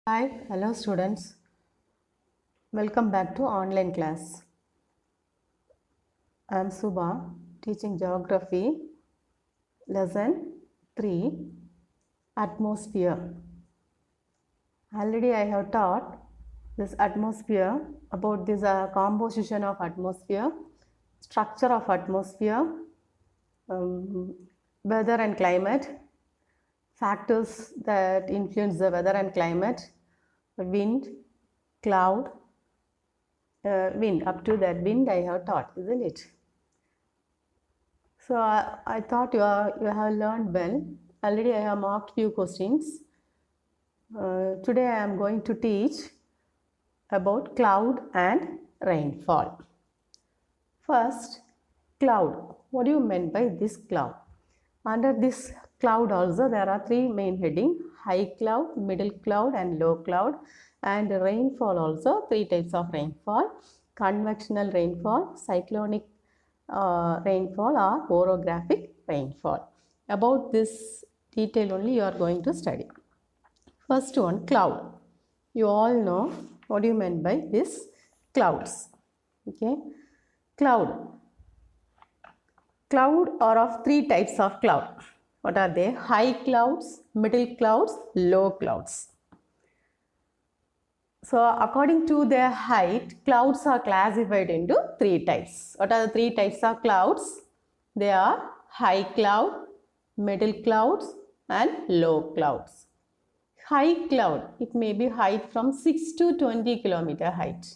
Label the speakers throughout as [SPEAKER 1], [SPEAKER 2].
[SPEAKER 1] Hi, hello students. Welcome back to online class. I am Subha, teaching geography, lesson 3, atmosphere. Already I have taught this atmosphere about this composition of atmosphere, structure of atmosphere, um, weather and climate, factors that influence the weather and climate, wind, cloud, wind. Up to that wind I have taught, isn't it? So I thought you have learned well. Already I have marked few questions. Today I am going to teach about cloud and rainfall. First, cloud. What do you mean by this cloud? Under this cloud also there are three main headings: high cloud, middle cloud and low cloud. And rainfall also, three types of rainfall: convectional rainfall, cyclonic rainfall or orographic rainfall. About this detail only you are going to study. First one, cloud. You all know what do you mean by this clouds. Okay, cloud. Cloud are of three types of cloud. What are they? High clouds, middle clouds, low clouds. So according to their height, clouds are classified into three types. What are the three types of clouds? They are high cloud, middle clouds and low clouds. High cloud, it may be height from 6 to 20 kilometer height.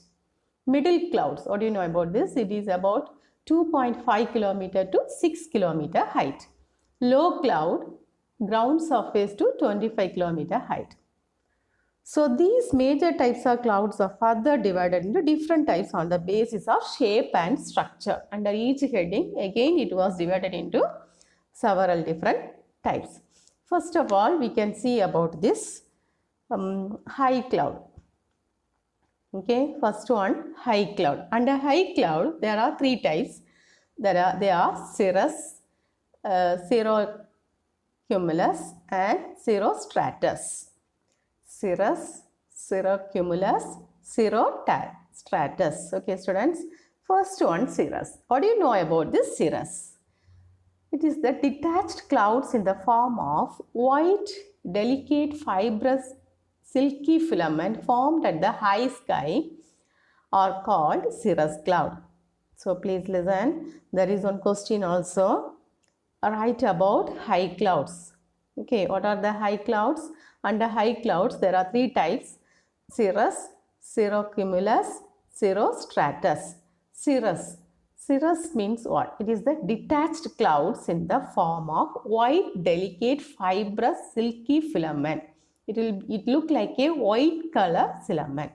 [SPEAKER 1] Middle clouds, what do you know about this? It is about 2.5 kilometer to 6 kilometer height. Low cloud, ground surface to 25 kilometer height. So these major types of clouds are further divided into different types on the basis of shape and structure. Under each heading, again it was divided into several different types. First of all, we can see about this high cloud. Okay, first one, high cloud. Under high cloud, there are three types. They are cirrus, cirrocumulus and cirrostratus. Cirrus, cirrocumulus, cirrostratus. Okay, students. First one, cirrus. What do you know about this cirrus? It is the detached clouds in the form of white, delicate, fibrous, silky filament formed at the high sky are called cirrus cloud. So please listen. There is one question also. Write about high clouds. Okay, what are the high clouds? Under high clouds, there are three types: cirrus, cirrocumulus, cirrostratus. Cirrus. Cirrus means what? It is the detached clouds in the form of white, delicate, fibrous, silky filament. It look like a white color filament.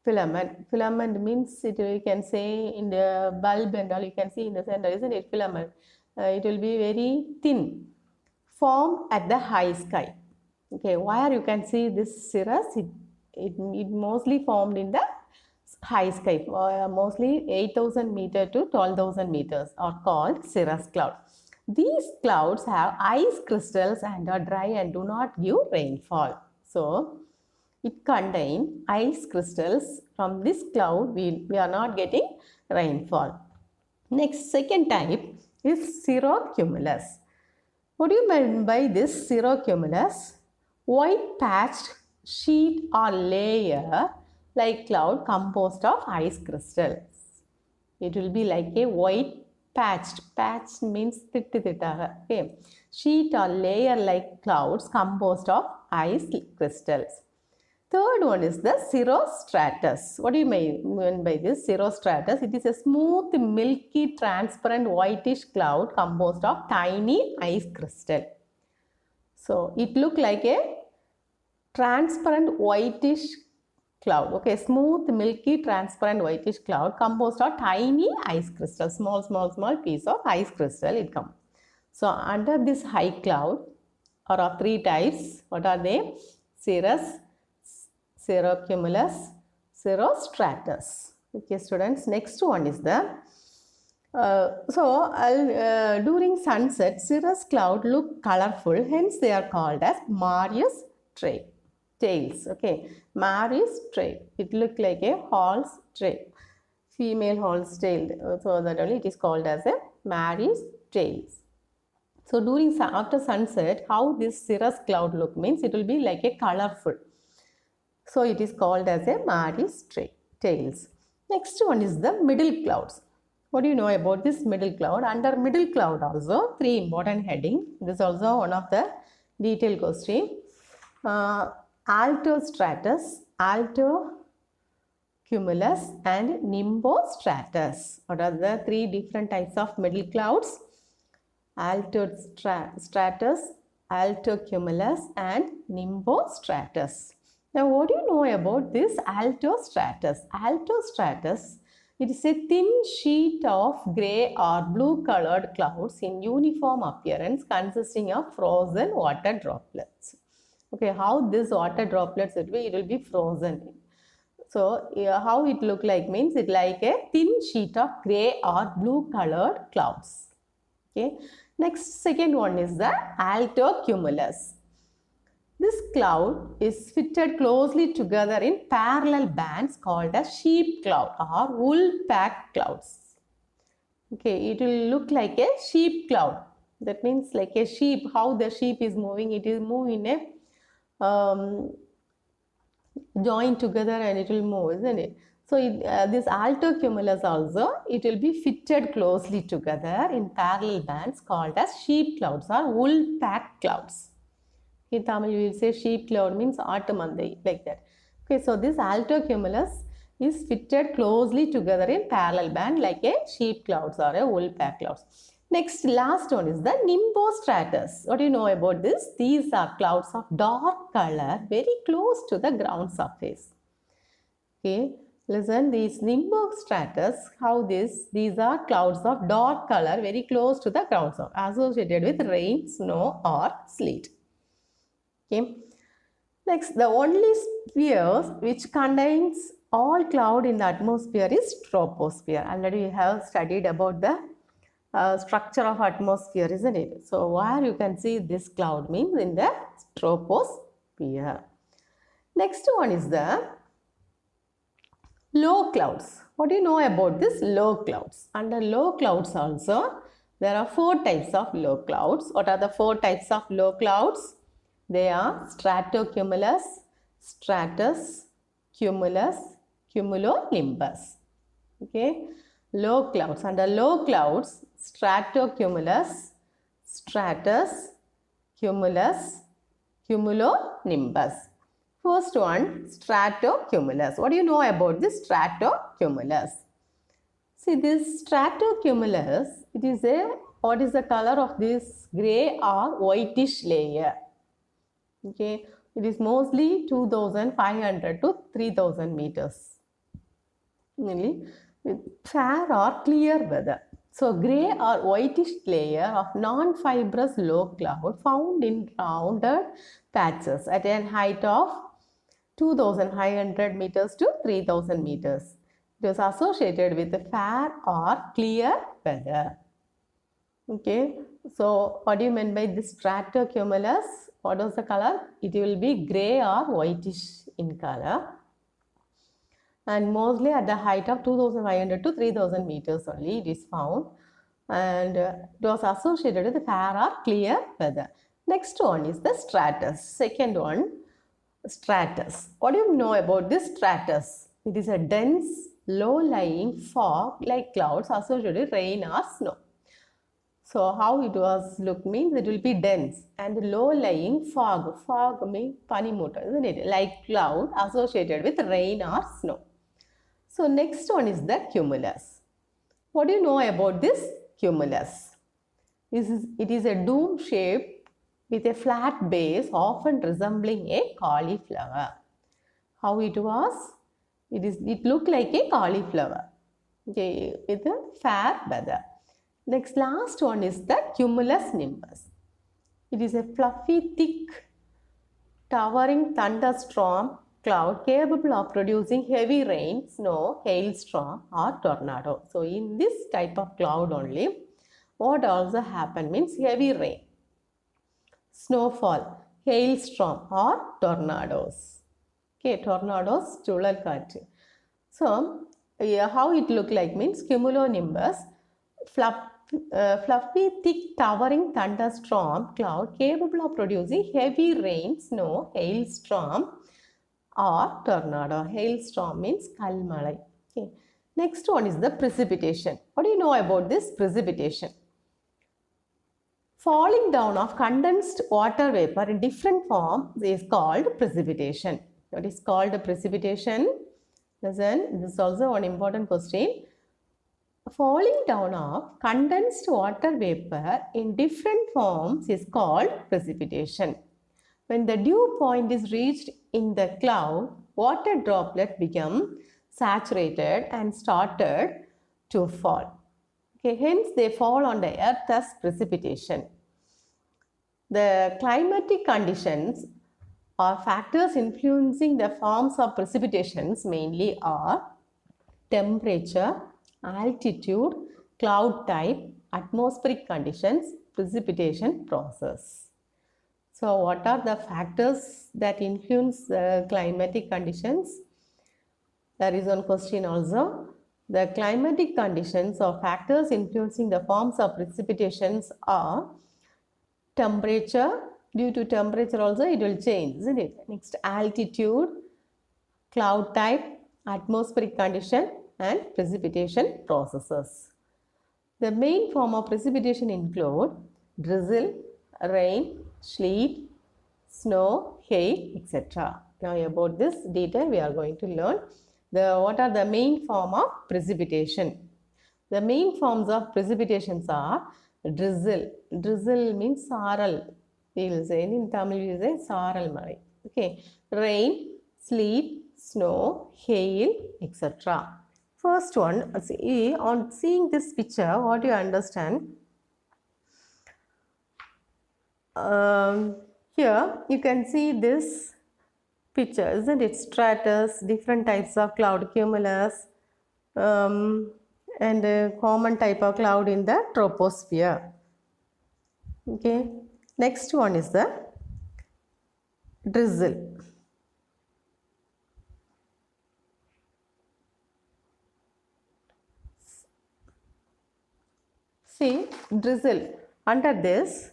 [SPEAKER 1] Filament means it, you can say in the bulb and all, you can see in the center, isn't it? Filament. It will be very thin, formed at the high sky. Okay, where you can see this cirrus, it mostly formed in the high sky. Mostly 8,000 meter to 12,000 meters are called cirrus cloud. These clouds have ice crystals and are dry and do not give rainfall. So it contains ice crystals. From this cloud, we are not getting rainfall. Next, second type is cirrocumulus. What do you mean by this cirrocumulus? White patched sheet or layer like cloud composed of ice crystals. It will be like a white patched means okay, sheet or layer like clouds composed of ice crystals. Third one is the cirrostratus. What do you mean by this? Cirrostratus, it is a smooth, milky, transparent, whitish cloud composed of tiny ice crystal. So it look like a transparent whitish cloud. Okay, smooth, milky, transparent, whitish cloud composed of tiny ice crystal. Small piece of ice crystal it comes. So under this high cloud are of three types. What are they? Cirrus, cirrocumulus, cirrostratus. Okay, students. Next one is the during sunset, cirrus cloud look colorful. Hence, they are called as Marius Tree. tails. Okay, Mary's tail. It looked like a horse tail, female horse tail. So that only it is called as a Mary's tails. So during after sunset, how this cirrus cloud look means it will be like a colorful. So it is called as a Mary's tails. Next one is the middle clouds. What do you know about this middle cloud? Under middle cloud also three important heading. This is also one of the detailed question. Altostratus, altocumulus and nimbostratus. What are the three different types of middle clouds? Altostratus, altocumulus and nimbostratus. Now what do you know about this altostratus? Altostratus, it is a thin sheet of grey or blue colored clouds in uniform appearance consisting of frozen water droplets. Okay, how this water droplets it will be frozen. So how it look like means it like a thin sheet of grey or blue colored clouds. Okay. Next, second one is the altocumulus. This cloud is fitted closely together in parallel bands called as sheep cloud or wool-packed clouds. Okay, it will look like a sheep cloud. That means like a sheep, how the sheep is moving, it is moving in a joined together and it will move, isn't it? So this altocumulus also, it will be fitted closely together in parallel bands called as sheep clouds or wool-packed clouds. In Tamil, we will say sheep cloud means autumn like that. Okay, so this altocumulus is fitted closely together in parallel band like a sheep clouds or a wool-packed clouds. Next, last one is the nimbostratus. What do you know about this? These are clouds of dark color very close to the ground surface. Okay, listen, these nimbostratus, how these are clouds of dark color very close to the ground surface associated with rain, snow or sleet. Okay. Next, the only sphere which contains all cloud in the atmosphere is troposphere. Already we have studied about the structure of atmosphere, isn't it? So where you can see this cloud means in the troposphere. Next one is the low clouds. What do you know about this low clouds? Under low clouds also, there are four types of low clouds. What are the four types of low clouds? They are stratocumulus, stratus, cumulus, cumulonimbus. Okay, low clouds. Under low clouds, stratocumulus, stratus, cumulus, cumulonimbus. First one, stratocumulus. What do you know about this stratocumulus? See, this stratocumulus, it is what is the color of this grey or whitish layer? Okay, it is mostly 2500 to 3000 meters. Mainly with fair or clear weather. So, grey or whitish layer of non-fibrous low cloud found in rounded patches at a height of 2500 meters to 3000 meters. It is associated with fair or clear weather. Okay, so what do you mean by this stratocumulus? What was the color? It will be grey or whitish in color. And mostly at the height of 2500 to 3000 meters only it is found. And it was associated with fair or clear weather. Next one is the stratus. Second one, stratus. What do you know about this stratus? It is a dense, low-lying fog like clouds associated with rain or snow. So how it was look means it will be dense and low-lying fog. Fog means panimutta, isn't it? Like cloud associated with rain or snow. So next one is the cumulus. What do you know about this cumulus? It is a dome shape with a flat base often resembling a cauliflower. How it was? It looked like a cauliflower. Okay, with a fair weather. Next, last one is the cumulus nimbus. It is a fluffy, thick, towering thunderstorm cloud capable of producing heavy rain, snow, hailstorm or tornado. So, in this type of cloud only, what also happen means heavy rain, snowfall, hailstorm or tornadoes. Okay, tornadoes, ചുഴൽക്കാറ്റ്. So, how it look like means cumulonimbus, fluffy, thick, towering thunderstorm cloud capable of producing heavy rain, snow, hailstorm or tornado. Hailstorm means kalmalai. Okay. Next one is the precipitation. What do you know about this precipitation? Falling down of condensed water vapor in different forms is called precipitation. What is called precipitation? Listen, this is also one important question. Falling down of condensed water vapor in different forms is called precipitation. When the dew point is reached in the cloud, water droplets become saturated and started to fall. Okay, hence they fall on the earth as precipitation. The climatic conditions or factors influencing the forms of precipitations mainly are temperature, altitude, cloud type, atmospheric conditions, precipitation process. So what are the factors that influence the climatic conditions? There is one question also. The climatic conditions or factors influencing the forms of precipitations are temperature. Due to temperature also it will change, isn't it? Next, altitude, cloud type, atmospheric condition and precipitation processes. The main form of precipitation include drizzle, rain, sleet, snow, hail, etc. Now about this detail we are going to learn what are the main form of precipitation. The main forms of precipitations are drizzle. Drizzle means saaral. We will say in Tamil we will say saaral malai. Okay. Rain, sleet, snow, hail, etc. First one, see, on seeing this picture, what do you understand? Here you can see this picture, isn't it? Stratus, different types of cloud, cumulus, and a common type of cloud in the troposphere. Okay. Next one is the drizzle. See, drizzle. Under this,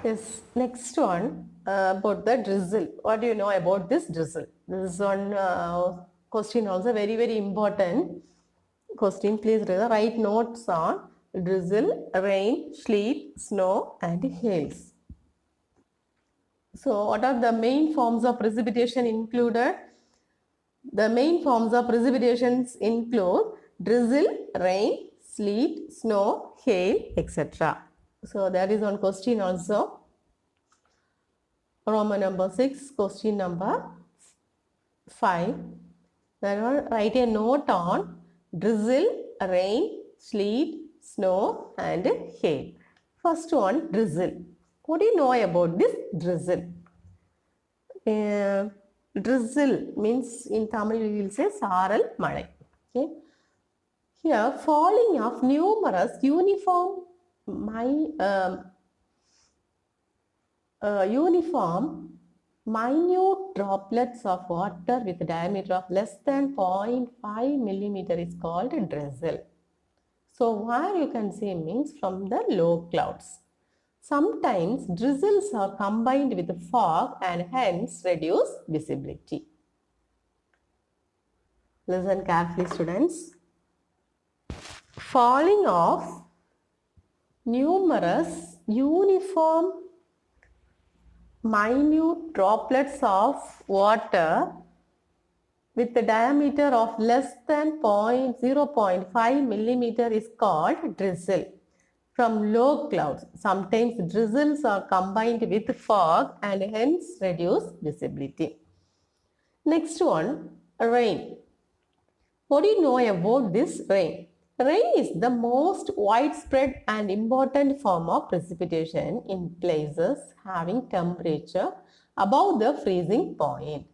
[SPEAKER 1] yes, next one about the drizzle. What do you know about this drizzle? This is one question also very important question. Please write notes on drizzle, rain, sleet, snow and hails. So what are the main forms of precipitation included? The main forms of precipitations include drizzle, rain, sleet, snow, hail, etc. So that is one question also. Roman number 6, question number 5. Then write a note on drizzle, rain, sleet, snow and hail. First one, drizzle. What do you know about this drizzle? Drizzle means in Tamil we will say saaral malai. Okay. Here, falling of numerous uniform minute droplets of water with a diameter of less than 0.5 millimeter is called drizzle. So where you can see means from the low clouds. Sometimes drizzles are combined with fog and hence reduce visibility. Listen carefully, students. Falling of numerous uniform minute droplets of water with a diameter of less than 0.5 millimeter is called drizzle. From low clouds, sometimes drizzles are combined with fog and hence reduce visibility. Next one, rain. What do you know about this rain? Rain is the most widespread and important form of precipitation in places having temperature above the freezing point.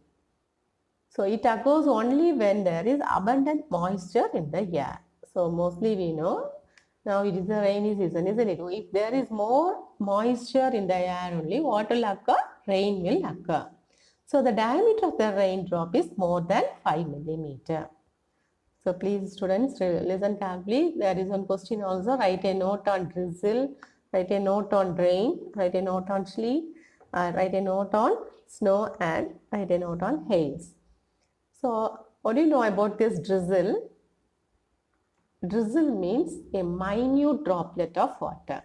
[SPEAKER 1] So it occurs only when there is abundant moisture in the air. So mostly we know now it is the rainy season, isn't it? If there is more moisture in the air only, what will occur? Rain will occur. So the diameter of the raindrop is more than 5 millimeter. So please students listen carefully. There is one question also. Write a note on drizzle, write a note on rain, write a note on sleet, write a note on snow, and write a note on hails. So what do you know about this drizzle? Drizzle means a minute droplet of water.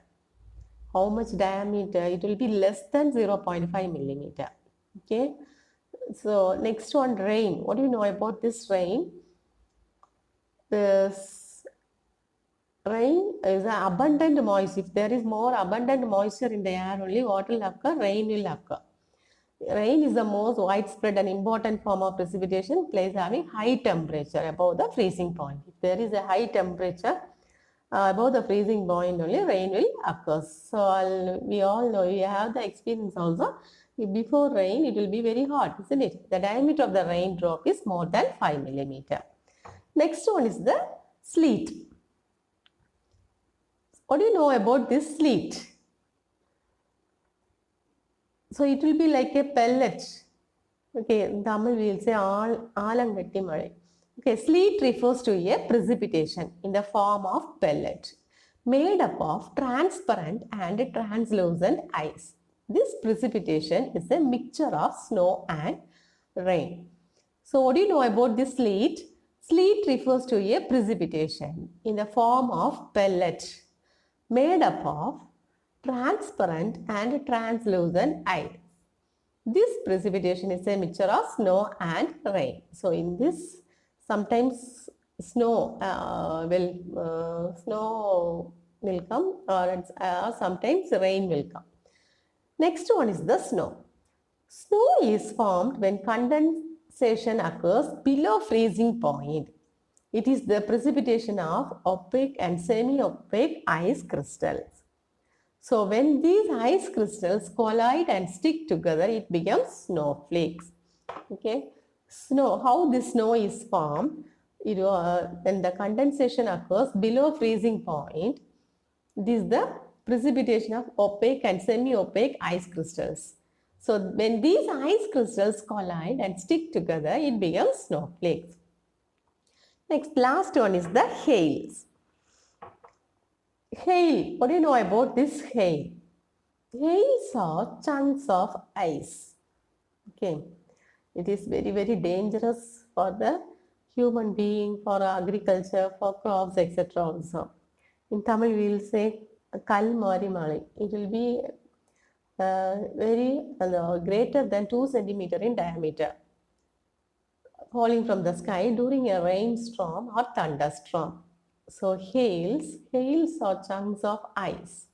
[SPEAKER 1] How much diameter? It will be less than 0.5 millimeter. Okay. So next one, rain. What do you know about this rain? This rain is an abundant moisture. If there is more abundant moisture in the air only, what will occur? Rain will occur. Rain is the most widespread and important form of precipitation, place having high temperature above the freezing point. If there is a high temperature above the freezing point only, rain will occur. So we all know, we have the experience also. Before rain, it will be very hot, isn't it? The diameter of the raindrop is more than 5 millimeter. Next one is the sleet. What do you know about this sleet? So it will be like a pellet. Okay, in Tamil we will say Alangatti Malai. Okay, sleet refers to a precipitation in the form of pellet made up of transparent and translucent ice. This precipitation is a mixture of snow and rain. So what do you know about this sleet? Sleet refers to a precipitation in the form of pellet made up of transparent and translucent ice. This precipitation is a mixture of snow and rain. So in this, sometimes snow will come, or sometimes rain will come. Next one is the snow. Snow is formed when condensation occurs below freezing point. It is the precipitation of opaque and semi-opaque ice crystals. So when these ice crystals collide and stick together, it becomes snowflakes. Okay, snow. How this snow is formed? When the condensation occurs below freezing point, this is the precipitation of opaque and semi-opaque ice crystals. So when these ice crystals collide and stick together, it becomes snowflakes. Next, last one is the hails. Hail. What do you know about this hail? Hails are chunks of ice. Okay. It is very, very dangerous for the human being, for agriculture, for crops, etc. also. In Tamil, we will say Kal Mari Malai. It will be greater than 2 centimeter in diameter, falling from the sky during a rainstorm or thunderstorm. So hails are chunks of ice.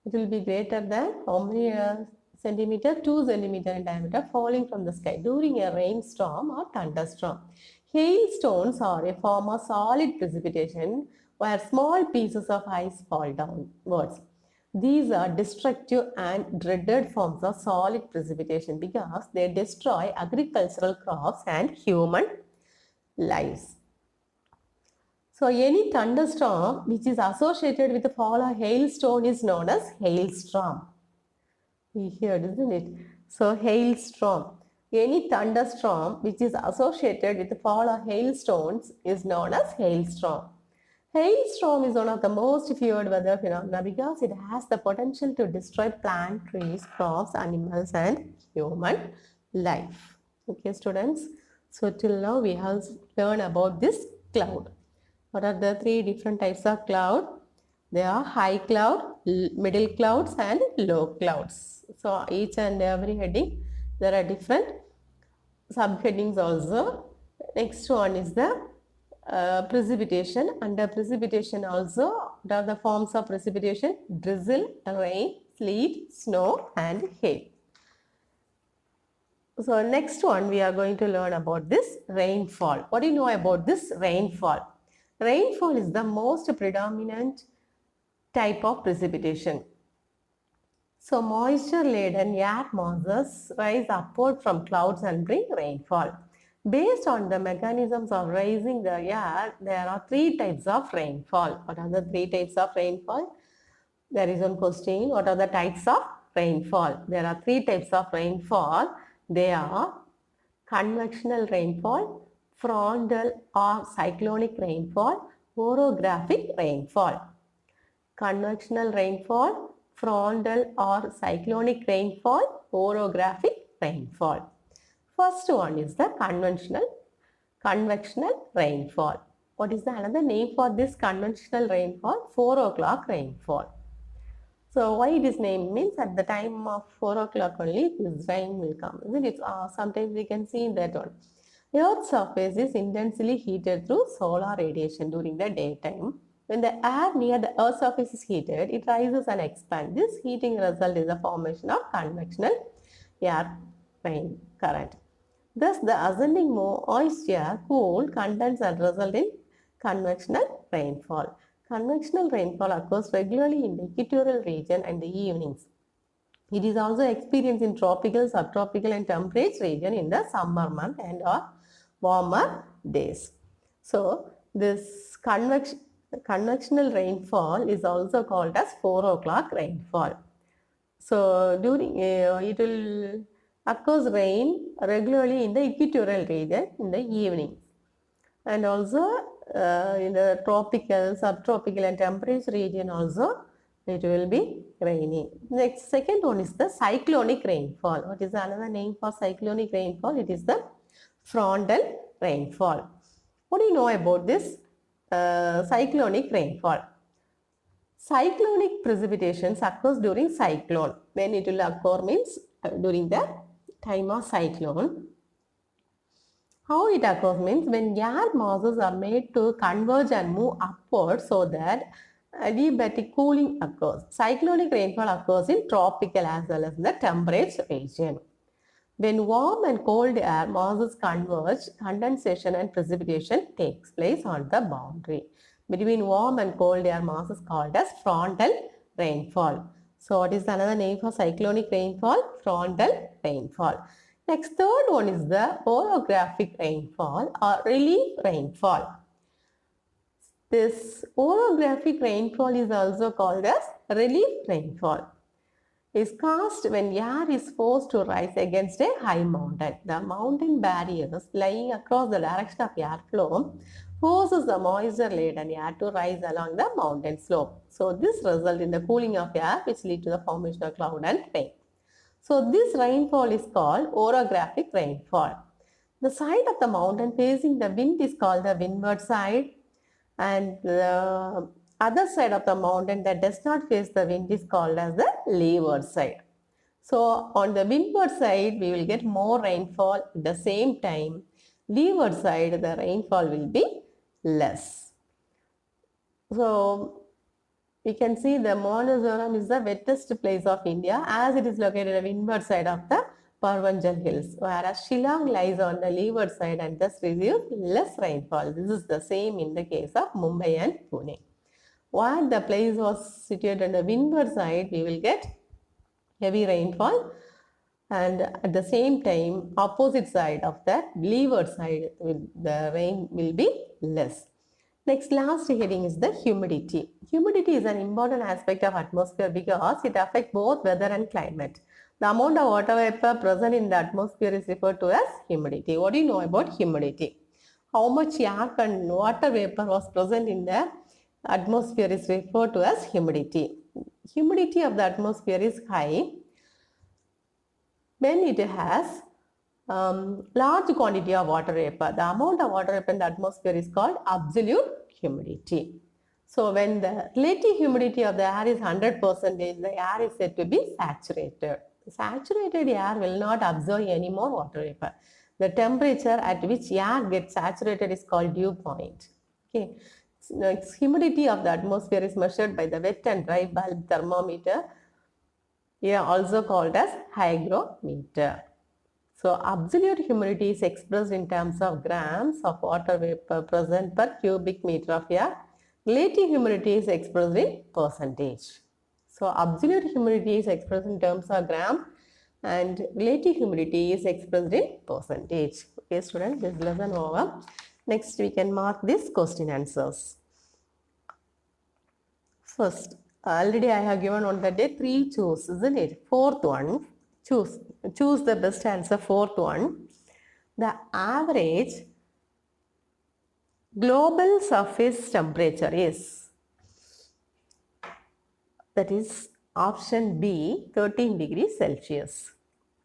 [SPEAKER 1] It will be greater than how many centimeter? 2 centimeter in diameter, falling from the sky during a rainstorm or thunderstorm. Hailstones are a form of solid precipitation where small pieces of ice fall downwards. These are destructive and dreaded forms of solid precipitation because they destroy agricultural crops and human lives. So any thunderstorm which is associated with the fall of hailstone is known as hailstorm. We heard, isn't it? So hailstorm. Any thunderstorm which is associated with the fall of hailstones is known as hailstorm. Hailstorm is one of the most feared weather phenomena because it has the potential to destroy plant, trees, crops, animals, and human life. Okay, students. So till now we have learned about this cloud. What are the 3 different types of cloud? They are high cloud, middle clouds, and low clouds. So each and every heading, there are different subheadings also. Next one is the precipitation. Under precipitation also, what are the forms of precipitation? Drizzle, rain, sleet, snow, and hail. So next one we are going to learn about this rainfall. What do you know about this rainfall? Rainfall is the most predominant type of precipitation. So moisture-laden air masses rise upward from clouds and bring rainfall. Based on the mechanisms of raising the air, there are three types of rainfall. What are the three types of rainfall? There is one question. What are the types of rainfall? There are three types of rainfall. They are convectional rainfall, frontal or cyclonic rainfall, orographic rainfall. Convectional rainfall, frontal or cyclonic rainfall, orographic rainfall. First one is the convectional rainfall. What is the another name for this conventional rainfall? 4 o'clock rainfall. So why it is named means at the time of 4 o'clock only this rain will come. Isn't it? Sometimes we can see that one. Earth's surface is intensely heated through solar radiation during the daytime. When the air near the Earth's surface is heated, it rises and expands. This heating result is the formation of convectional air rain current. Thus, the ascending moisture cool condense and result in convectional rainfall. Convectional rainfall occurs regularly in the equatorial region and the evenings. It is also experienced in tropical, subtropical and temperate region in the summer month and or warmer days. So, this convectional rainfall is also called as 4 o'clock rainfall. So, during it will occurs rain regularly in the equatorial region in the evenings, and also in the tropical, subtropical and temperate region also it will be raining. Next, second one is the cyclonic rainfall. What is another name for cyclonic rainfall? It is the frontal rainfall. What do you know about this cyclonic rainfall? Cyclonic precipitations occurs during cyclone. When it will occur means during the time of cyclone. How it occurs means when air masses are made to converge and move upward so that adiabatic cooling occurs. Cyclonic rainfall occurs in tropical as well as in the temperate region. When warm and cold air masses converge, condensation and precipitation takes place on the boundary between warm and cold air masses called as frontal rainfall. So what is another name for cyclonic rainfall? Frontal rainfall. Next, third one is the orographic rainfall or relief rainfall. This orographic rainfall is also called as relief rainfall. It is caused when air is forced to rise against a high mountain. The mountain barriers lying across the direction of airflow forces the moisture-laden air to rise along the mountain slope. So this results in the cooling of air which leads to the formation of cloud and rain. So this rainfall is called orographic rainfall. The side of the mountain facing the wind is called the windward side, and the other side of the mountain that does not face the wind is called as the leeward side. So on the windward side we will get more rainfall. At the same time, leeward side the rainfall will be less. So we can see the Manasaram is the wettest place of India as it is located on the windward side of the Parvanjal Hills, whereas Shillong lies on the leeward side and thus receives less rainfall. This is the same in the case of Mumbai and Pune. While the place was situated on the windward side, we will get heavy rainfall, and at the same time, opposite side of that leeward side, the rain will be less. Next, last heading is the humidity. Humidity is an important aspect of atmosphere because it affects both weather and climate. The amount of water vapor present in the atmosphere is referred to as humidity. What do you know about humidity? How much air and water vapor was present in the atmosphere is referred to as humidity. Humidity of the atmosphere is high when it has large quantity of water vapor. The amount of water vapor in the atmosphere is called absolute humidity. So when the relative humidity of the air is 100%, the air is said to be saturated. Saturated air will not absorb any more water vapor. The temperature at which air gets saturated is called dew point. Okay. So, humidity of the atmosphere is measured by the wet and dry bulb thermometer, also called as hygrometer. So absolute humidity is expressed in terms of grams of water vapor present per cubic meter of air. Relative humidity is expressed in percentage. So absolute humidity is expressed in terms of gram and relative humidity is expressed in percentage. Okay, students, this lesson over. Next, we can mark this question answers. First, already I have given on the day 3 choose, isn't it? Fourth one, choose the best answer. Fourth one, the average global surface temperature is, that is option B, 13 degrees Celsius.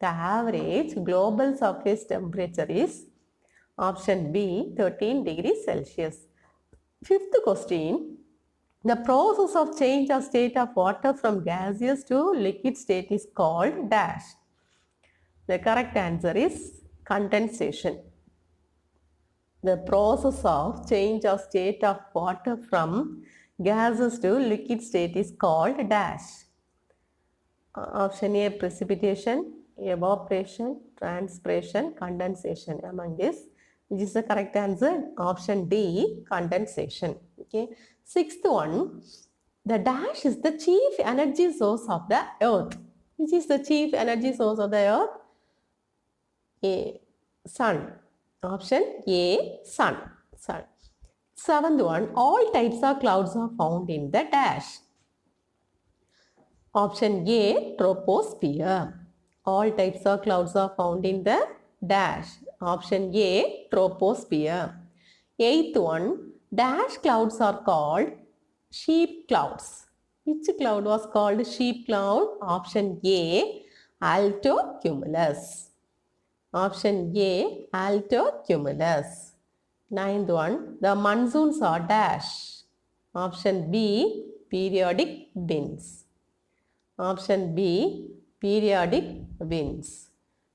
[SPEAKER 1] The average global surface temperature is option B, 13 degrees Celsius. Fifth question, the process of change of state of water from gaseous to liquid state is called dash. The correct answer is condensation. The process of change of state of water from gases to liquid state is called dash. Option A, precipitation, evaporation, transpiration, condensation. Among this, which is the correct answer? Option D, condensation. Okay. Sixth one, the dash is the chief energy source of the earth. Which is the chief energy source of the earth? A, sun. Option A, sun. Seventh one, all types of clouds are found in the dash. Option A, troposphere. All types of clouds are found in the dash. Option A, troposphere. Eighth one, dash clouds are called sheep clouds. Which cloud was called sheep cloud? Option A, altocumulus. Option A, altocumulus. Ninth one, the monsoons are dash. Option B, periodic winds. Option B, periodic winds.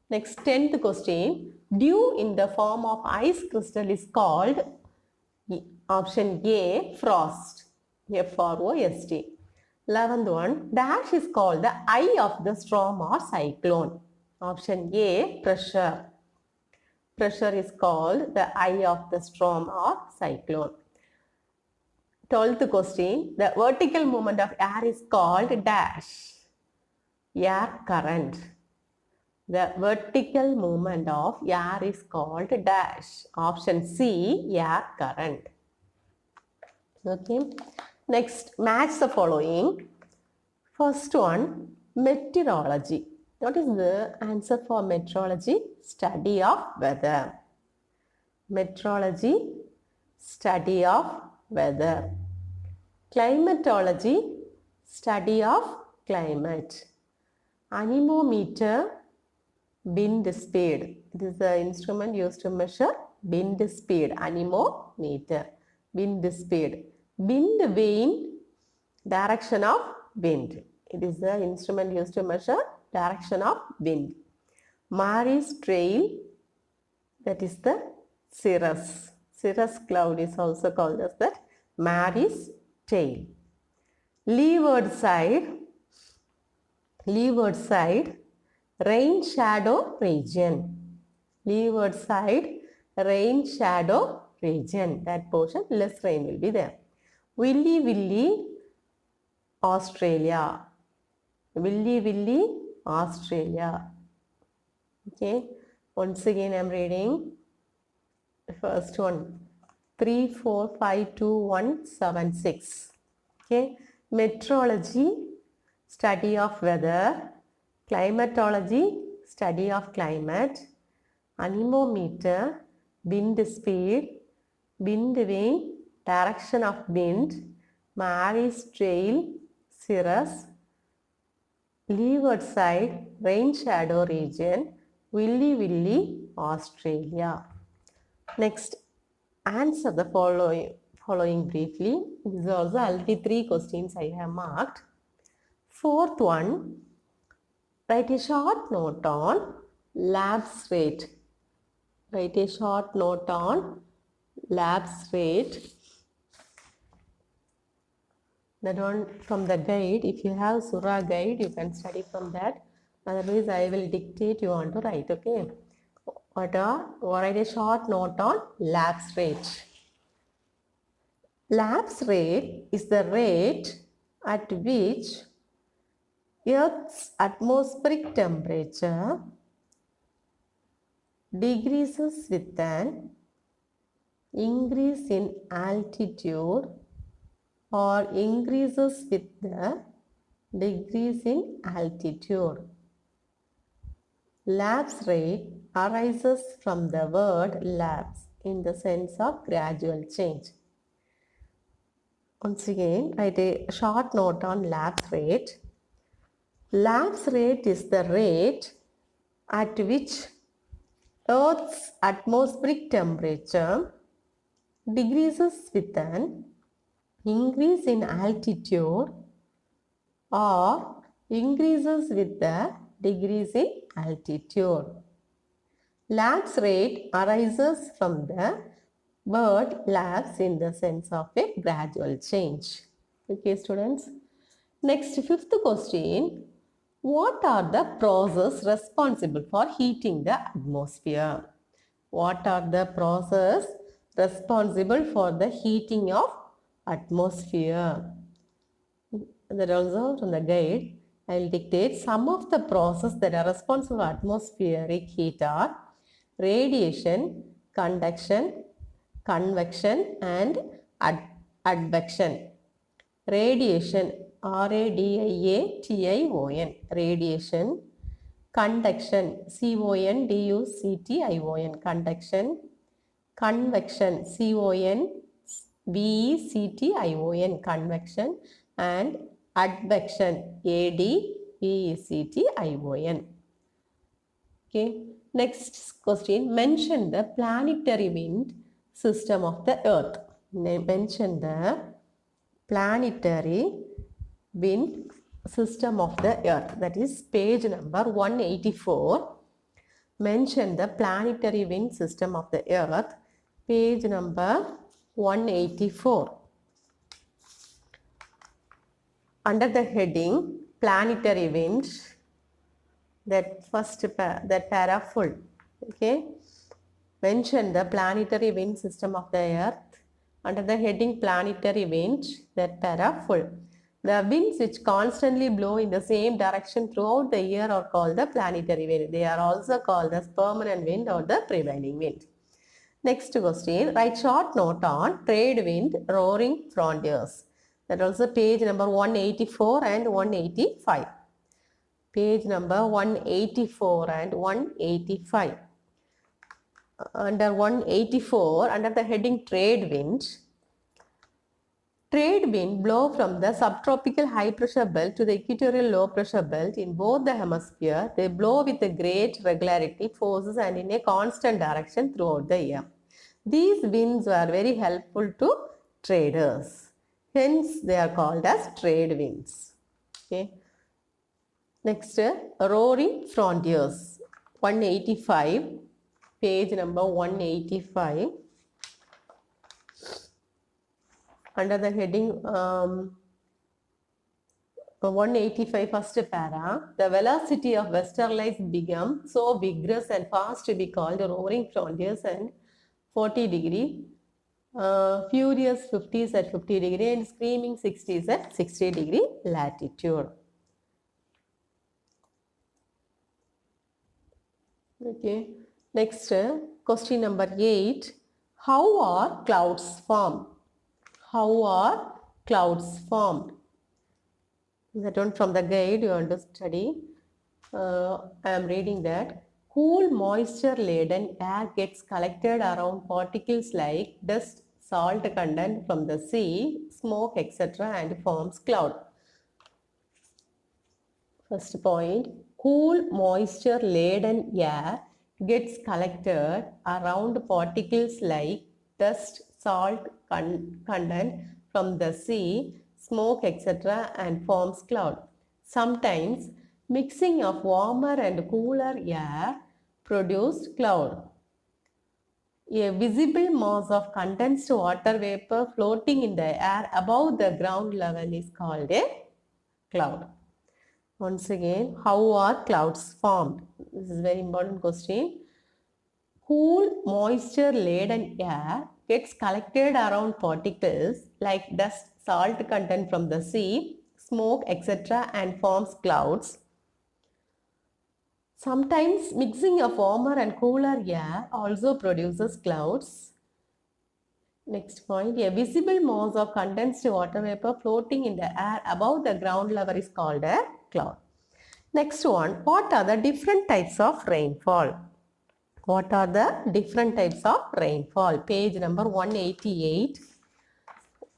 [SPEAKER 1] Next, 10th question, dew in the form of ice crystal is called, option A, frost. F-R-O-S-T. 11th one, dash is called the eye of the storm or cyclone. Option A, pressure. Pressure is called the eye of the storm or cyclone. 12th question, the vertical movement of air is called dash. Air current. The vertical movement of air is called dash. Option C, air current. Okay. Next, match the following. First one, meteorology. What is the answer for meteorology? Study of weather. Meteorology, study of weather. Climatology, study of climate. Anemometer, wind speed. This is the instrument used to measure wind speed. Anemometer, wind speed. Wind vane, direction of wind. It is the instrument used to measure direction of wind. Mary's trail, that is the cirrus. Cirrus cloud is also called as that. Mary's tail. Leeward side, rain shadow region. Leeward side, rain shadow region. That portion, less rain will be there. Willy Willy, Australia. Willy Willy, Australia. Okay. Once again, I am reading the first one. 3, 4, 5, 2, 1, 7, 6. Okay. Meteorology, study of weather. Climatology, study of climate. Anemometer, wind speed. Wind vane, direction of wind. Mary's trail, cirrus. Leeward side, rain shadow region. Willy Willy, Australia. Next, answer the following briefly. These are also already 3 questions I have marked. Fourth one, write a short note on lapse rate. Write a short note on lapse rate. That one from the guide. If you have Surah guide, you can study from that. Otherwise, I will dictate you want to write. Okay. Write a short note on lapse rate. Lapse rate is the rate at which Earth's atmospheric temperature decreases with an increase in altitude or increases with the decrease in altitude. Lapse rate arises from the word lapse in the sense of gradual change. Once again, write a short note on lapse rate. Lapse rate is the rate at which Earth's atmospheric temperature decreases with an increase in altitude or increases with the decrease in altitude. Lapse rate arises from the word lapse in the sense of a gradual change. Okay, students. Next, fifth question. What are the processes responsible for heating the atmosphere? What are the processes responsible for the heating of atmosphere? That also from the guide, I will dictate some of the processes that are responsible for atmospheric heat are radiation, conduction, convection, and advection. Radiation, radiation, radiation. Conduction, conduction, conduction. Convection, convection. And advection, advection. Okay. Next question. Mention the planetary wind system of the Earth. Mention the planetary wind system of the Earth. That is page number 184. Mention the planetary wind system of the Earth. Page number 184. Under the heading planetary winds, that first that para full. Okay. Mention the planetary wind system of the Earth. Under the heading planetary winds, that para full. The winds which constantly blow in the same direction throughout the year are called the planetary wind. They are also called as permanent wind or the prevailing wind. Next question. Write short note on trade wind roaring frontiers. That also page number 184 and 185. Page number 184 and 185. Under 184, under the heading trade winds, trade wind blow from the subtropical high pressure belt to the equatorial low pressure belt in both the hemispheres. They blow with a great regularity, forces and in a constant direction throughout the year. These winds are very helpful to traders. Hence, they are called as trade winds. Okay. Next, roaring frontiers. 185, page number 185. Under the heading 185, first para, the velocity of westerlies become so vigorous and fast to be called roaring frontiers and 40 degree, furious 50s at 50 degree and screaming 60s at 60 degree latitude. Okay. Next, question number 8. How are clouds formed? How are clouds formed? That one from the guide you want to study. I am reading that. Cool moisture-laden air gets collected around particles like dust, salt content from the sea, smoke, etc. and forms cloud. First point, cool moisture-laden air gets collected around particles like dust, salt content from the sea, smoke, etc. and forms cloud. Sometimes mixing of warmer and cooler air produced cloud. A visible mass of condensed water vapor floating in the air above the ground level is called a cloud. Once again, how are clouds formed? This is a very important question. Cool moisture-laden air gets collected around particles like dust, salt content from the sea, smoke, etc., and forms clouds. Sometimes mixing of warmer and cooler air also produces clouds. Next point, a visible mass of condensed water vapor floating in the air above the ground level is called a cloud. Next one, what are the different types of rainfall? What are the different types of rainfall? Page number 188.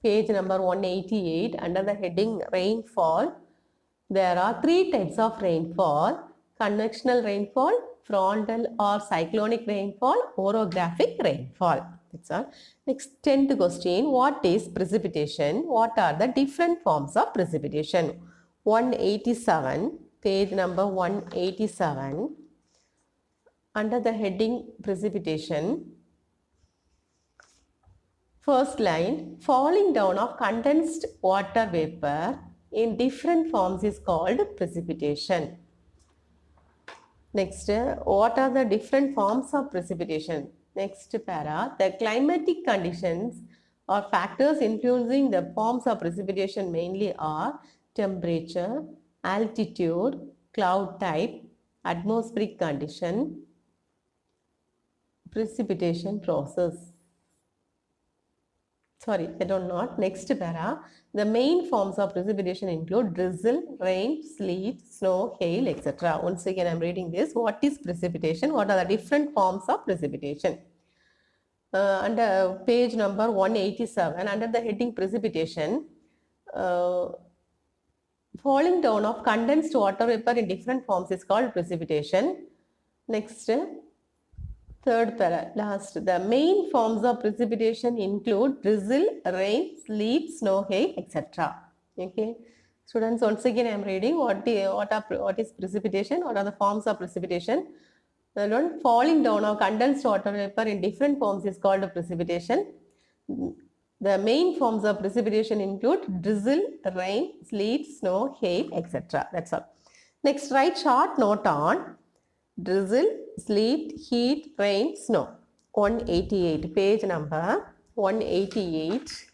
[SPEAKER 1] Page number 188, under the heading rainfall, there are three types of rainfall: convectional rainfall, frontal or cyclonic rainfall, orographic rainfall. That's all. Next, 10th question, what is precipitation? What are the different forms of precipitation? 187, page number 187, under the heading precipitation. First line, falling down of condensed water vapor in different forms is called precipitation. Next, what are the different forms of precipitation? Next para, the climatic conditions or factors influencing the forms of precipitation mainly are temperature, altitude, cloud type, atmospheric condition, precipitation process. Sorry, I don't know. Next para, the main forms of precipitation include drizzle, rain, sleet, snow, hail, etc. Once again, I'm reading this. What is precipitation? What are the different forms of precipitation? Under page number 187, under the heading precipitation, falling down of condensed water vapor in different forms is called precipitation. Next, third para, last, the main forms of precipitation include drizzle, rain, sleet, snow, hail, etc. Okay, students, once again I am reading what is precipitation, what are the forms of precipitation. The one, falling down of condensed water vapor in different forms is called precipitation. The main forms of precipitation include drizzle, rain, sleet, snow, hail, etc. That's all. Next, write short note on drizzle, sleet, heat, rain, snow. 188, page number 188.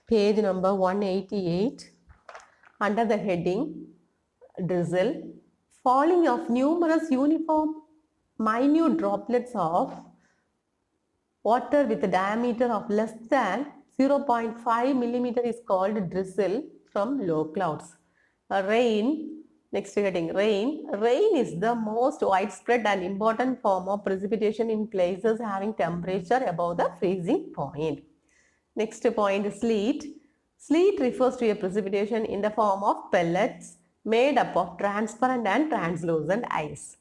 [SPEAKER 1] Page number 188, under the heading drizzle, falling of numerous uniform minute droplets of water with a diameter of less than 0.5 millimeter is called drizzle from low clouds. Rain, next heading, rain. Rain is the most widespread and important form of precipitation in places having temperature above the freezing point. Next point, sleet. Sleet refers to a precipitation in the form of pellets made up of transparent and translucent ice.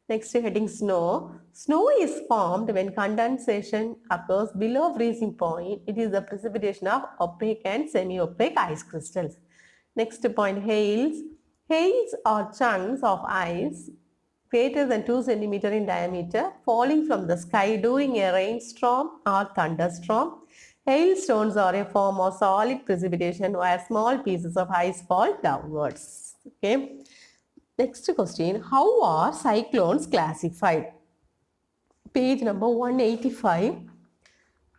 [SPEAKER 1] Next heading, snow. Snow is formed when condensation occurs below freezing point. It is the precipitation of opaque and semi-opaque ice crystals. Next point, hails. Hails are chunks of ice greater than 2 centimeters in diameter falling from the sky during a rainstorm or thunderstorm. Hailstones are a form of solid precipitation where small pieces of ice fall downwards. Okay. Next question, how are cyclones classified? Page number 185.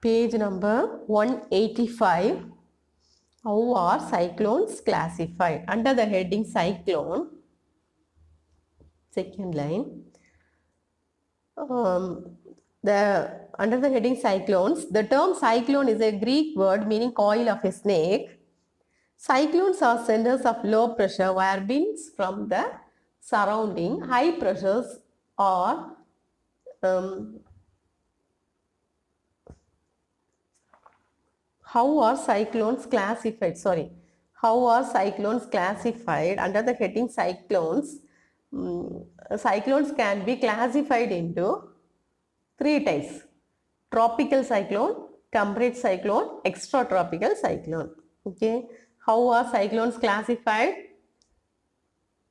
[SPEAKER 1] Page number 185. How are cyclones classified? Under the heading cyclone, second line, under the heading cyclones, the term cyclone is a Greek word meaning coil of a snake. Cyclones are centers of low pressure where winds from the surrounding high pressures are how are cyclones classified? Sorry. How are cyclones classified? Under the heading cyclones, cyclones can be classified into three types: tropical cyclone, temperate cyclone, extratropical cyclone. Okay. How are cyclones classified?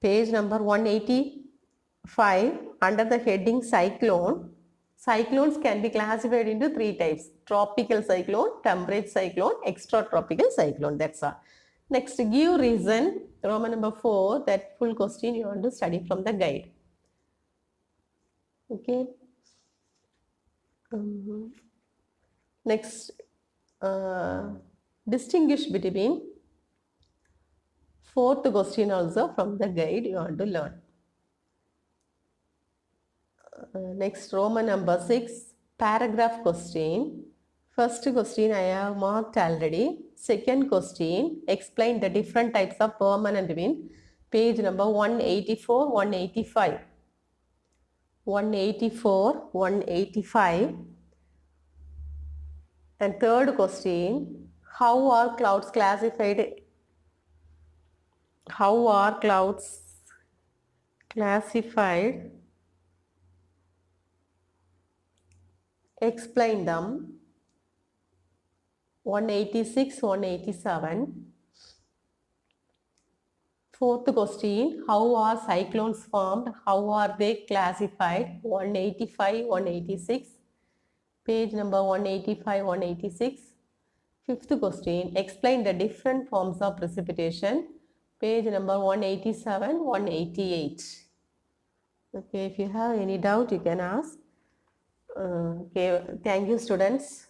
[SPEAKER 1] Page number 185, under the heading cyclone. Cyclones can be classified into three types: tropical cyclone, temperate cyclone, extratropical cyclone. That's all. Next, give reason, Roman number 4, that full question you want to study from the guide. Okay. Next, distinguish between Fourth question also from the guide you want to learn. Next, Roman number 6, paragraph question. First question I have marked already. Second question, explain the different types of permanent wind. Page number 184, 185. 184, 185. And third question, how are clouds classified? How are clouds classified? Explain them. 186, 187. Fourth question, how are cyclones formed? How are they classified? 185, 186. Page number 185, 186. Fifth question, explain the different forms of precipitation. Page number 187, 188. Okay, if you have any doubt, you can ask. Okay, thank you, students.